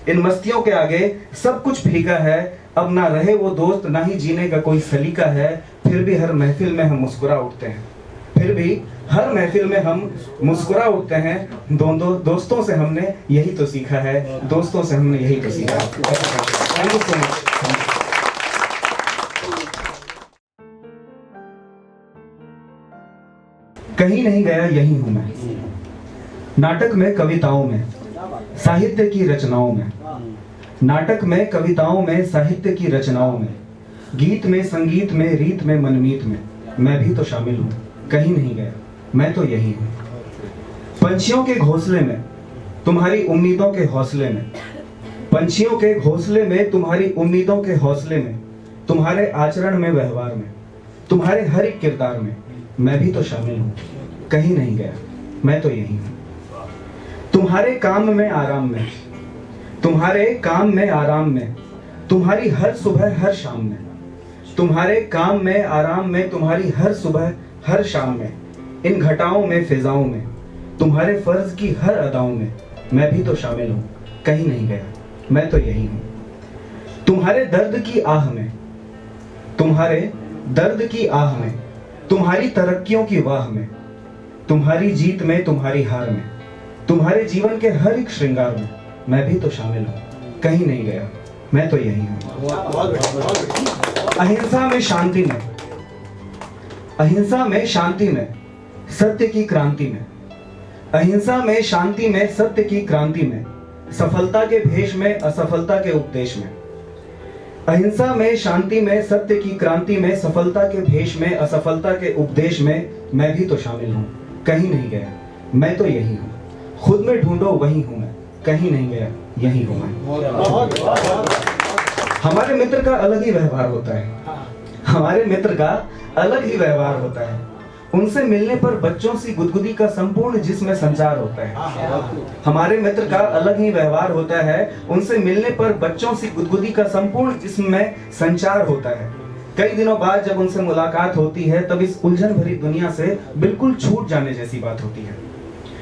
इन मस्तियों के आगे सब कुछ फीका है, अब ना रहे वो दोस्त ना ही जीने का कोई सलीका है। फिर भी हर महफिल में हम मुस्कुरा उठते हैं, फिर भी हर महफिल में हम मुस्कुरा उठते हैं। दोस्तों से हमने यही तो सीखा है, दोस्तों से हमने यही तो सीखा है। Thank you so much. कहीं नहीं गया यही हूं मैं, नाटक में कविताओं में साहित्य की रचनाओं में, नाटक में कविताओं में साहित्य की रचनाओं में, गीत में संगीत में रीत में मनमीत में मैं भी तो शामिल हूं। कहीं नहीं गया मैं तो यही हूं। पंछियों के घोंसले में तुम्हारी उम्मीदों के हौसले में, पंछियों के घोंसले में तुम्हारी उम्मीदों के हौसले में, तुम्हारे आचरण में व्यवहार में, तुम्हारे हर एक किरदार में मैं भी तो शामिल हूं। कहीं नहीं गया मैं तो यही हूं। तुम्हारे काम में आराम में, तुम्हारे काम में आराम में, तुम्हारी हर सुबह हर शाम में, तुम्हारे काम में आराम में, तुम्हारी हर सुबह हर शाम में, इन घटाओं में फिजाओं में, तुम्हारे फर्ज की हर अदाओं में मैं भी तो शामिल हूं। कहीं नहीं गया मैं तो यही हूं। तुम्हारे दर्द की आह में, तुम्हारे दर्द की आह में, तुम्हारी तरक्कियों की वाह में, तुम्हारी जीत में तुम्हारी हार में, तुम्हारे जीवन के हर एक श्रृंगार में मैं भी तो शामिल हूं। कहीं नहीं गया मैं तो यही हूं। अहिंसा में शांति में, अहिंसा में शांति में, सत्य की क्रांति में, अहिंसा में शांति में सत्य की क्रांति में, सफलता के भेष में असफलता के उपदेश में, अहिंसा में शांति में सत्य की क्रांति में, सफलता के भेष में असफलता के उपदेश में मैं भी तो शामिल हूं। कहीं नहीं गया मैं तो यही हूं। खुद में ढूंढो वही हूं मैं, कहीं नहीं गया यही हूं मैं। हमारे मित्र का अलग ही व्यवहार होता है, हमारे मित्र का अलग ही व्यवहार होता है। उनसे मिलने पर बच्चों सी गुदगुदी का संपूर्ण जिस्म में संचार होता है। हमारे मित्र का अलग ही व्यवहार होता है, उनसे मिलने पर बच्चों सी गुदगुदी का संपूर्ण जिस्म में संचार होता है। कई दिनों बाद जब उनसे मुलाकात होती है तब इस उलझन भरी दुनिया से बिल्कुल छूट जाने जैसी बात होती है।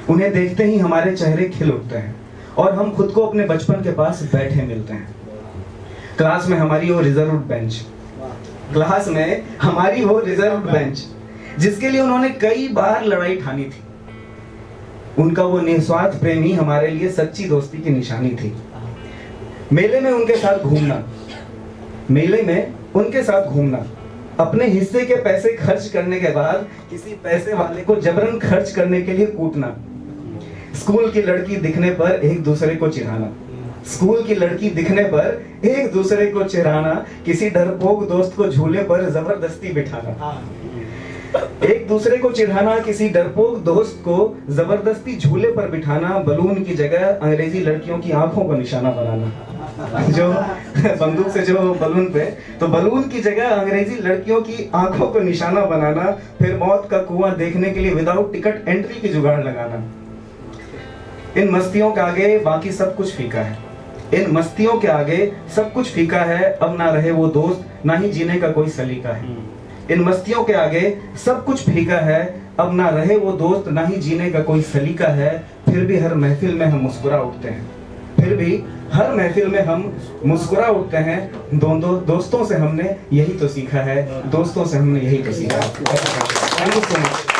उन्हें देखते ही हमारे चेहरे खिल उठते हैं और हम खुद को अपने बचपन के पास बैठे मिलते हैं। क्लास में हमारी वो रिजर्व बेंच, क्लास में हमारी वो रिजर्व बेंच जिसके लिए उन्होंने कई बार लड़ाई ठानी थी। उनका वो निस्वार्थ प्रेम ही हमारे लिए सच्ची दोस्ती की निशानी थी। मेले में उनके साथ घूमना, मेले में उनके साथ घूमना, अपने हिस्से के पैसे खर्च करने के बाद किसी पैसे वाले को जबरन खर्च करने के लिए कूटना, स्कूल की लड़की दिखने पर एक दूसरे को चिढ़ाना, स्कूल की लड़की दिखने पर एक दूसरे को चिढ़ाना, किसी डरपोक दोस्त को झूले पर जबरदस्ती बिठाना, एक दूसरे को चिढ़ाना, किसी डरपोक दोस्त को जबरदस्ती झूले पर बिठाना, बलून की जगह अंग्रेजी लड़कियों की आंखों को निशाना बनाना। जो बंदूक से जो बलून पे, तो बलून की जगह अंग्रेजी लड़कियों की आंखों को निशाना बनाना, फिर मौत का कुआं देखने के लिए विदाउट टिकट एंट्री की जुगाड़ लगाना। इन मस्तियों के आगे बाकी सब कुछ फीका है, इन मस्तियों के आगे सब कुछ फीका है, अब ना रहे वो दोस्त ना ही जीने का कोई सलीका है। इन मस्तियों के आगे सब कुछ फीका है, अब ना रहे वो दोस्त ना ही जीने का कोई सलीका है। फिर भी हर महफिल में हम मुस्कुरा उठते हैं, फिर भी हर महफिल में हम मुस्कुरा उठते हैं। दोस्तों से हमने यही तो सीखा है, दोस्तों से हमने यही तो सीखा है। Thank you so much.